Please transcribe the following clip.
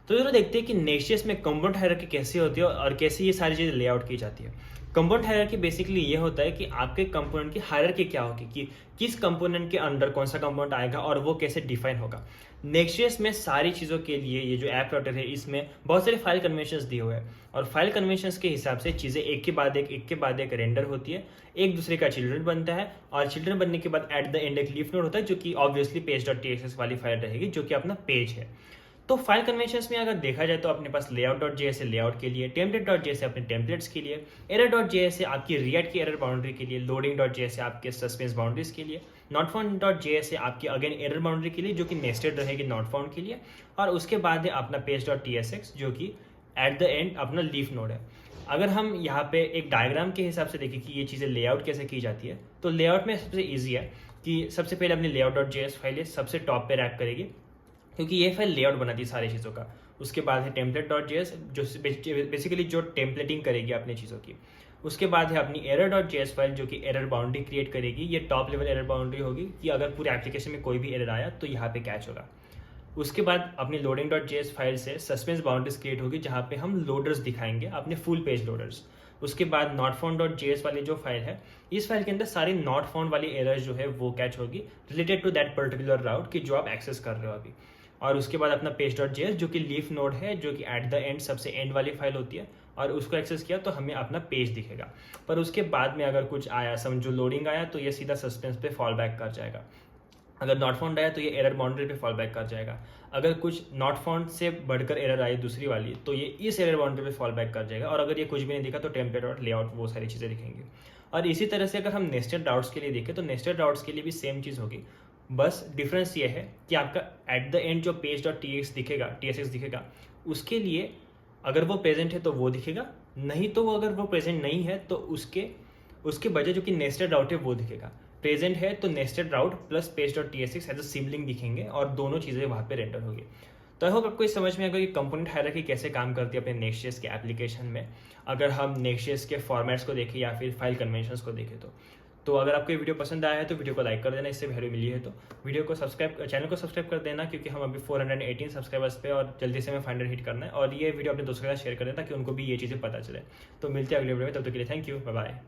तो जरूर देखते हैं कि नेक्स्ट.जेएस में कंपोनेंट हायरार्की कैसे होती है और कैसे ये सारी चीज़ें लेआउट की जाती है। कंपोनेंट हायरार्की बेसिकली ये होता है कि आपके कंपोनेंट की हायरार्की क्या होगी, कि किस कंपोनेंट के अंडर कौन सा कंपोनेंट आएगा और वो कैसे डिफाइन होगा। नेक्स्ट.जेएस में सारी चीज़ों के लिए ये जो ऐप राउटर है इसमें बहुत सारे फाइल कन्वेंशंस दिए हुए हैं और फाइल कन्वेंशंस के हिसाब से चीज़ें एक के बाद एक रेंडर होती है, एक दूसरे का चिल्ड्रन बनता है और चिल्ड्रन बनने के बाद एट द एंड एक लीफ नोड होता है जो कि ऑब्वियसली पेज.txt वाली फाइल रहेगी जो कि अपना पेज है। तो फाइल कन्वेंशंस में अगर देखा जाए तो अपने पास layout.js है लेआउट के लिए, template.js है अपने टेम्पलेट्स के लिए, error.js है आपकी रिएक्ट की एरर बाउंड्री के लिए, loading.js है आपके सस्पेंस बाउंड्रीज के लिए, notfound.js है आपकी अगेन एरर बाउंड्री के लिए जो कि नेस्टेड रहेगी नॉट फाउंड के लिए, और उसके बाद है अपना page.tsx जो कि एट द एंड अपना लीफ नोड है। अगर हम यहाँ पे एक डायग्राम के हिसाब से देखें कि ये चीज़ें लेआउट कैसे की जाती है, तो लेआउट में सबसे ईजी है कि सबसे पहले अपनी layout.js फाइल है सबसे टॉप पे रैप करेगी क्योंकि ये फाइल लेआउट बनाती है सारी चीज़ों का। उसके बाद है template.js जो बेसिकली जो टेम्पलेटिंग करेगी अपनी चीज़ों की। उसके बाद है अपनी error.js फाइल जो कि एरर बाउंड्री क्रिएट करेगी। ये टॉप लेवल एरर बाउंड्री होगी कि अगर पूरे एप्लीकेशन में कोई भी एरर आया तो यहाँ पे कैच होगा। उसके बाद अपनी loading.js फाइल से सस्पेंस बाउंड्रीज क्रिएट होगी जहाँ पे हम लोडर्स दिखाएंगे अपने फुल पेज लोडर्स। उसके बाद notfound.js वाली जो फाइल है, इस फाइल के अंदर सारी नॉट फाउंड वाली एरर्स जो है वो कैच होगी रिलेटेड टू दैट पर्टिकुलर राउट की जो आप एक्सेस कर रहे हो अभी। और उसके बाद अपना page.js जो कि लीफ नोड है जो कि एट द एंड सबसे एंड वाली फाइल होती है और उसको एक्सेस किया तो हमें अपना पेज दिखेगा। पर उसके बाद में अगर कुछ आया, समझो लोडिंग आया, तो ये सीधा सस्पेंस पे फॉल बैक कर जाएगा। अगर नॉट फाउंड आया तो ये एरर बाउंड्री पे फॉल बैक कर जाएगा। अगर कुछ नॉट फाउंड से बढ़कर एरर आई दूसरी वाली तो ये इस एरर बाउंड्री पे फॉल बैक कर जाएगा। और अगर ये कुछ भी नहीं दिखा तो टेम्पलेट और लेआउट वो सारी चीज़ें दिखेंगी। और इसी तरह से अगर हम नेस्टेड राउट्स के लिए देखें तो नेस्टेड राउट्स के लिए भी सेम चीज़ होगी, बस डिफरेंस ये है कि आपका एट द एंड जो page.tx दिखेगा उसके लिए अगर वो प्रेजेंट है तो वो दिखेगा, नहीं तो वो अगर वो प्रेजेंट नहीं है तो उसके बजाय जो कि नेस्टेड राउट है वो दिखेगा। प्रेजेंट है तो nested route plus page.tsx as a sibling दिखेंगे और दोनों चीज़ें वहाँ पे रेंडर होगी। तो आई होप आपको इस समझ में आएगा कि कंपोनेंट हायरार्की कैसे काम करती है अपने नेक्स्ट.जेएस के एप्लीकेशन में, अगर हम नेक्स्ट.जेएस के फॉर्मेट्स को देखें या फिर फाइल कन्वेंशंस को देखें तो अगर आपको ये वीडियो पसंद आया है तो वीडियो को लाइक कर देना, इससे वैल्यू मिली है तो वीडियो को चैनल को सब्सक्राइब कर देना क्योंकि हम अभी 418 सब्सक्राइबर्स पे और जल्दी से हमें 500 हिट करना है। और ये वीडियो अपने दोस्तों के साथ शेयर कर देना ताकि उनको भी ये चीज़ें पता चले। तो मिलते हैं अगले वीडियो में, तब तक के लिए थैंक यू, बाय बाय।